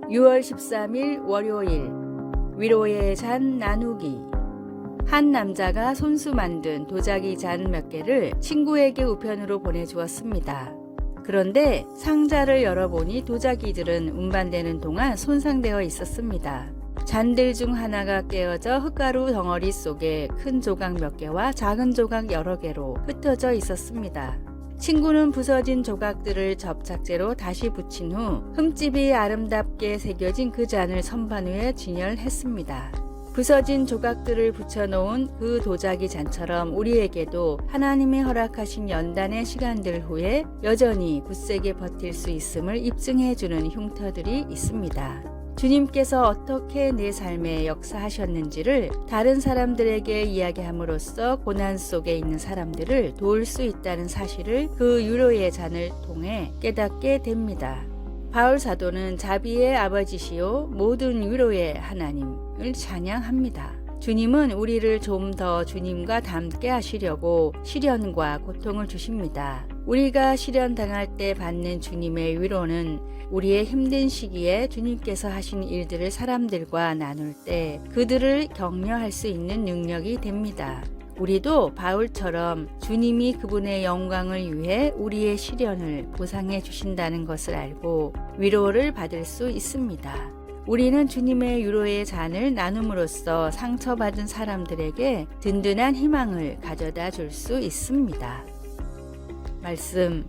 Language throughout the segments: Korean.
6월 13일 월요일 위로의 잔 나누기. 한 남자가 손수 만든 도자기 잔 몇 개를 친구에게 우편으로 보내주었습니다. 그런데 상자를 열어보니 도자기들은 운반되는 동안 손상되어 있었습니다. 잔들 중 하나가 깨어져 흙가루 덩어리 속에 큰 조각 몇 개와 작은 조각 여러 개로 흩어져 있었습니다. 친구는 부서진 조각들을 접착제로 다시 붙인 후 흠집이 아름답게 새겨진 그 잔을 선반 위에 진열했습니다. 부서진 조각들을 붙여놓은 그 도자기 잔처럼 우리에게도 하나님이 허락하신 연단의 시간들 후에 여전히 굳세게 버틸 수 있음을 입증해주는 흉터들이 있습니다. 주님께서 어떻게 내 삶에 역사하셨는지를 다른 사람들에게 이야기함으로써 고난 속에 있는 사람들을 도울 수 있다는 사실을 그 위로의 잔을 통해 깨닫게 됩니다. 바울 사도는 자비의 아버지시요 모든 위로의 하나님을 찬양합니다. 주님은 우리를 좀 더 주님과 닮게 하시려고 시련과 고통을 주십니다. 우리가 시련당할 때 받는 주님의 위로는 우리의 힘든 시기에 주님께서 하신 일들을 사람들과 나눌 때 그들을 격려할 수 있는 능력이 됩니다. 우리도 바울처럼 주님이 그분의 영광을 위해 우리의 시련을 보상해 주신다는 것을 알고 위로를 받을 수 있습니다. 우리는 주님의 위로의 잔을 나눔으로써 상처받은 사람들에게 든든한 희망을 가져다 줄 수 있습니다. 말씀.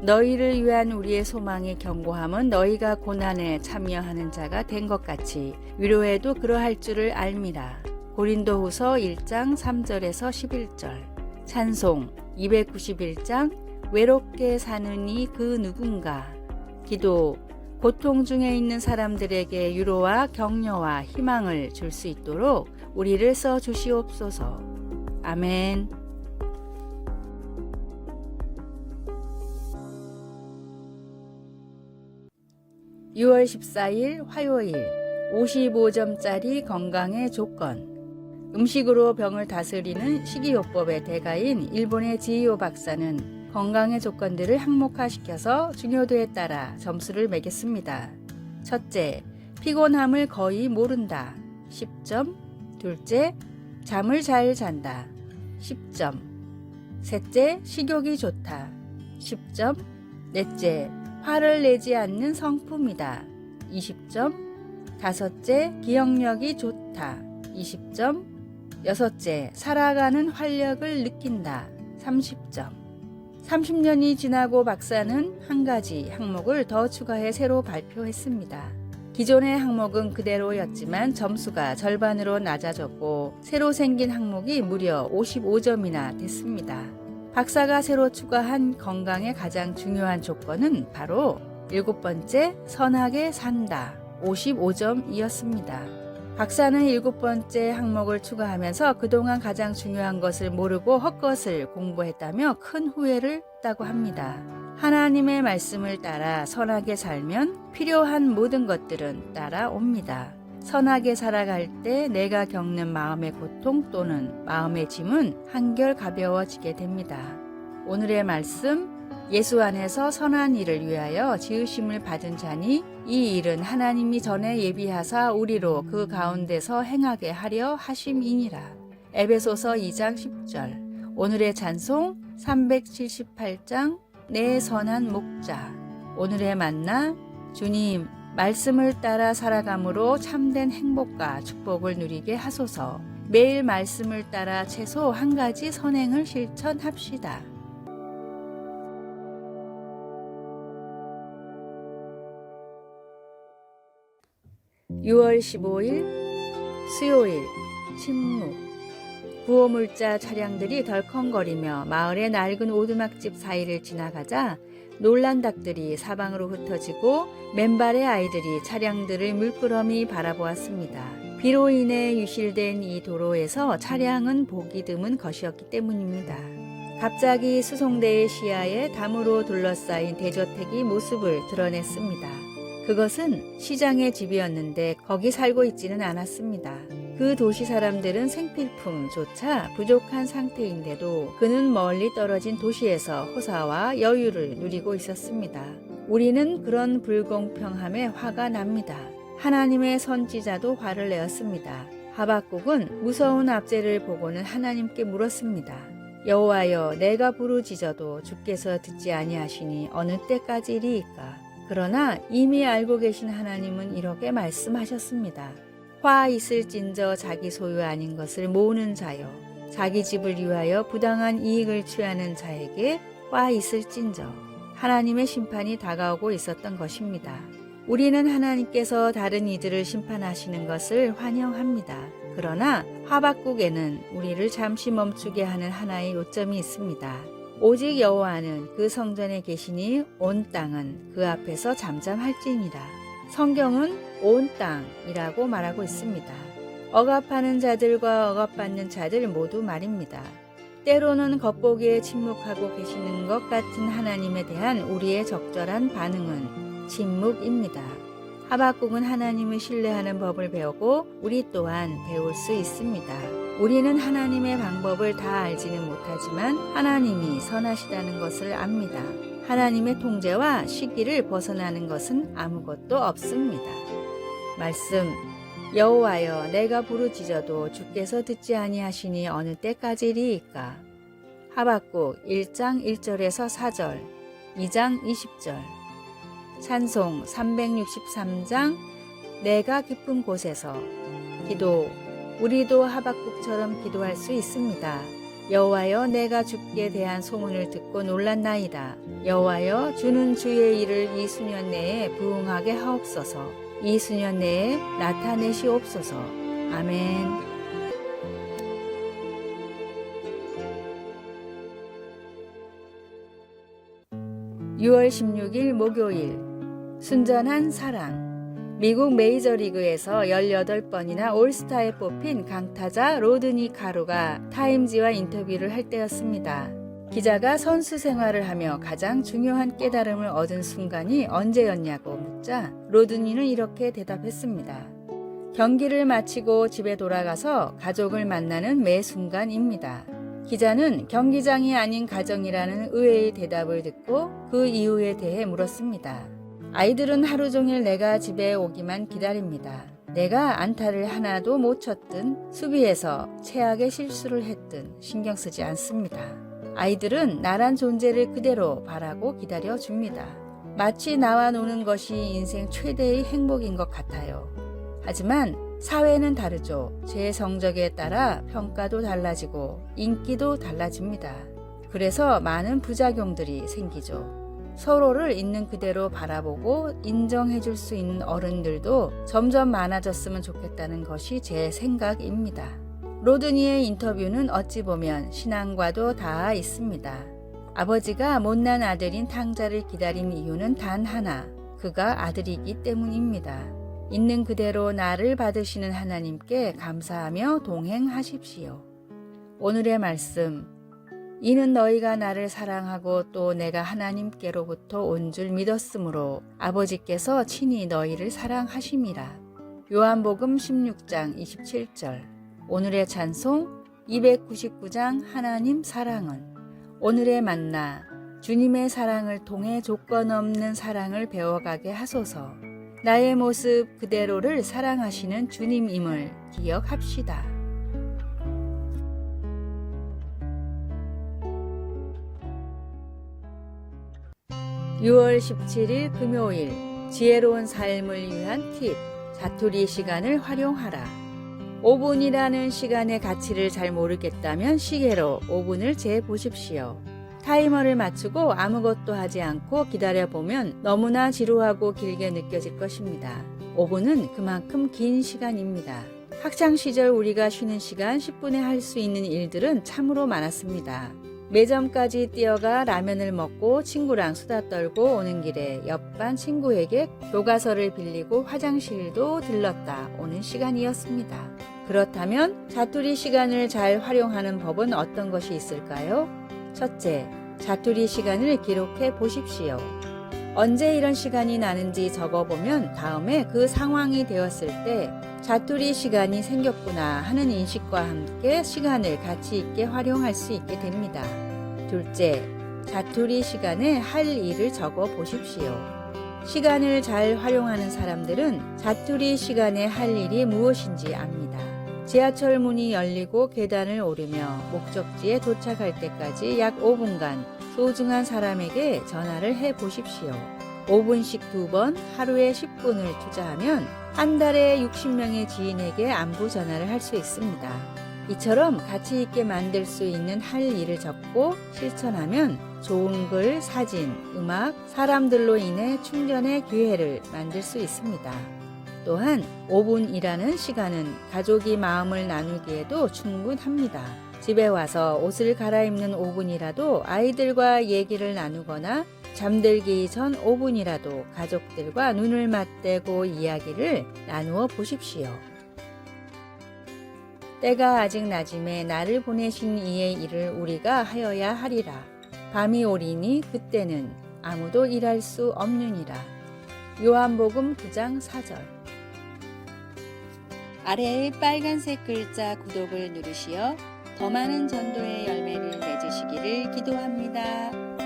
너희를 위한 우리의 소망의 견고함은 너희가 고난에 참여하는 자가 된 것 같이 위로에도 그러할 줄을 알미라. 고린도후서 1장 3절에서 11절. 찬송 291장 외롭게 사는 이 그 누군가. 기도. 고통 중에 있는 사람들에게 위로와 격려와 희망을 줄 수 있도록 우리를 써 주시옵소서. 아멘. (6월 14일) 화요일 55점짜리 건강의 조건. 음식으로 병을 다스리는 식이요법의 대가인 일본의 지이오 박사는 건강의 조건들을 항목화시켜서 중요도에 따라 점수를 매겼습니다. 첫째, 피곤함을 거의 모른다. 10점. 둘째, 잠을 잘 잔다. 10점. 셋째, 식욕이 좋다. 10점. 넷째, 화를 내지 않는 성품이다. 20점. 다섯째, 기억력이 좋다. 20점. 여섯째, 살아가는 활력을 느낀다. 30점. 30년이 지나고 박사는 한 가지 항목을 더 추가해 새로 발표했습니다. 기존의 항목은 그대로였지만 점수가 절반으로 낮아졌고 새로 생긴 항목이 무려 55점이나 됐습니다. 박사가 새로 추가한 건강의 가장 중요한 조건은 바로 7번째, 선하게 산다. 55점이었습니다. 박사는 7번째 항목을 추가하면서 그동안 가장 중요한 것을 모르고 헛것을 공부했다며 큰 후회를 했다고 합니다. 하나님의 말씀을 따라 선하게 살면 필요한 모든 것들은 따라옵니다. 선하게 살아갈 때 내가 겪는 마음의 고통 또는 마음의 짐은 한결 가벼워지게 됩니다. 오늘의 말씀, 예수 안에서 선한 일을 위하여 지으심을 받은 자니 이 일은 하나님이 전에 예비하사 우리로 그 가운데서 행하게 하려 하심이니라. 에베소서 2장 10절. 오늘의 찬송 378장 내 선한 목자. 오늘의 만나. 주님, 말씀을 따라 살아감으로 참된 행복과 축복을 누리게 하소서. 매일 말씀을 따라 최소 한 가지 선행을 실천합시다. 6월 15일 수요일 침묵. 구호물자 차량들이 덜컹거리며 마을의 낡은 오두막집 사이를 지나가자 놀란 닭들이 사방으로 흩어지고 맨발의 아이들이 차량들을 물끄러미 바라보았습니다. 비로 인해 유실된 이 도로에서 차량은 보기 드문 것이었기 때문입니다. 갑자기 수송대의 시야에 담으로 둘러싸인 대저택이 모습을 드러냈습니다. 그것은 시장의 집이었는데 거기 살고 있지는 않았습니다. 그 도시 사람들은 생필품조차 부족한 상태인데도 그는 멀리 떨어진 도시에서 호사와 여유를 누리고 있었습니다. 우리는 그런 불공평함에 화가 납니다. 하나님의 선지자도 화를 내었습니다. 하박국은 무서운 압제를 보고는 하나님께 물었습니다. 여호와여, 내가 부르짖어도 주께서 듣지 아니하시니 어느 때까지리이까? 그러나 이미 알고 계신 하나님은 이렇게 말씀하셨습니다. 화 있을진저 자기 소유 아닌 것을 모으는 자여, 자기 집을 위하여 부당한 이익을 취하는 자에게 화 있을진저. 하나님의 심판이 다가오고 있었던 것입니다. 우리는 하나님께서 다른 이들을 심판하시는 것을 환영합니다. 그러나 하박국에는 우리를 잠시 멈추게 하는 하나의 요점이 있습니다. 오직 여호와는 그 성전에 계시니 온 땅은 그 앞에서 잠잠할지니라. 성경은 온 땅이라고 말하고 있습니다. 억압하는 자들과 억압받는 자들 모두 말입니다. 때로는 겉보기에 침묵하고 계시는 것 같은 하나님에 대한 우리의 적절한 반응은 침묵입니다. 하박국은 하나님을 신뢰하는 법을 배우고 우리 또한 배울 수 있습니다. 우리는 하나님의 방법을 다 알지는 못하지만 하나님이 선하시다는 것을 압니다. 하나님의 통제와 시기를 벗어나는 것은 아무것도 없습니다. 말씀, 여호와여, 내가 부르짖어도 주께서 듣지 아니하시니 어느 때까지리이까? 하박국 1장 1절에서 4절, 2장 20절. 찬송 363장 내가 깊은 곳에서 기도. 우리도 하박국처럼 기도할 수 있습니다. 여호와여, 내가 주께 대한 소문을 듣고 놀랐나이다. 여호와여, 주는 주의 일을 이 수년 내에 부응하게 하옵소서. 이 수년 내에 나타내시옵소서. 아멘. 6월 16일 목요일 순전한 사랑. 미국 메이저리그에서 18번이나 올스타에 뽑힌 강타자 로드니 카루가 타임지와 인터뷰를 할 때였습니다. 기자가 선수 생활을 하며 가장 중요한 깨달음을 얻은 순간이 언제였냐고 묻자 로드니는 이렇게 대답했습니다. 경기를 마치고 집에 돌아가서 가족을 만나는 매 순간입니다. 기자는 경기장이 아닌 가정이라는 의외의 대답을 듣고 그 이유에 대해 물었습니다. 아이들은 하루 종일 내가 집에 오기만 기다립니다. 내가 안타를 하나도 못 쳤든 수비에서 최악의 실수를 했든 신경 쓰지 않습니다. 아이들은 나란 존재를 그대로 바라고 기다려줍니다. 마치 나와 노는 것이 인생 최대의 행복인 것 같아요. 하지만 사회는 다르죠. 제 성적에 따라 평가도 달라지고 인기도 달라집니다. 그래서 많은 부작용들이 생기죠. 서로를 있는 그대로 바라보고 인정해줄 수 있는 어른들도 점점 많아졌으면 좋겠다는 것이 제 생각입니다. 로드니의 인터뷰는 어찌 보면 신앙과도 닿아 있습니다. 아버지가 못난 아들인 탕자를 기다린 이유는 단 하나, 그가 아들이기 때문입니다. 있는 그대로 나를 받으시는 하나님께 감사하며 동행하십시오. 오늘의 말씀, 이는 너희가 나를 사랑하고 또 내가 하나님께로부터 온 줄 믿었으므로 아버지께서 친히 너희를 사랑하심이라. 요한복음 16장 27절. 오늘의 찬송 299장 하나님 사랑은. 오늘의 만나, 주님의 사랑을 통해 조건 없는 사랑을 배워가게 하소서. 나의 모습 그대로를 사랑하시는 주님임을 기억합시다. 6월 17일 금요일 지혜로운 삶을 위한 팁, 자투리 시간을 활용하라. 5분이라는 시간의 가치를 잘 모르겠다면 시계로 5분을 재보십시오. 타이머를 맞추고 아무것도 하지 않고 기다려보면 너무나 지루하고 길게 느껴질 것입니다. 5분은 그만큼 긴 시간입니다. 학창시절 우리가 쉬는 시간 10분에 할 수 있는 일들은 참으로 많았습니다. 매점까지 뛰어가 라면을 먹고 친구랑 수다 떨고 오는 길에 옆반 친구에게 교과서를 빌리고 화장실도 들렀다 오는 시간이었습니다. 그렇다면 자투리 시간을 잘 활용하는 법은 어떤 것이 있을까요? 첫째, 자투리 시간을 기록해 보십시오. 언제 이런 시간이 나는지 적어보면 다음에 그 상황이 되었을 때 자투리 시간이 생겼구나 하는 인식과 함께 시간을 가치 있게 활용할 수 있게 됩니다. 둘째, 자투리 시간에 할 일을 적어 보십시오. 시간을 잘 활용하는 사람들은 자투리 시간에 할 일이 무엇인지 압니다. 지하철 문이 열리고 계단을 오르며 목적지에 도착할 때까지 약 5분간 소중한 사람에게 전화를 해 보십시오. 5분씩 2번 하루에 10분을 투자하면 한 달에 60명의 지인에게 안부 전화를 할 수 있습니다. 이처럼 가치 있게 만들 수 있는 할 일을 적고 실천하면 좋은 글, 사진, 음악, 사람들로 인해 충전의 기회를 만들 수 있습니다. 또한 5분이라는 시간은 가족이 마음을 나누기에도 충분합니다. 집에 와서 옷을 갈아입는 5분이라도 아이들과 얘기를 나누거나 잠들기 전 5분이라도 가족들과 눈을 맞대고 이야기를 나누어 보십시오. 때가 아직 낮음에 나를 보내신 이의 일을 우리가 하여야 하리라. 밤이 오리니 그때는 아무도 일할 수 없느니라. 요한복음 9장 4절. 아래의 빨간색 글자 구독을 누르시어 더 많은 전도의 열매를 맺으시기를 기도합니다.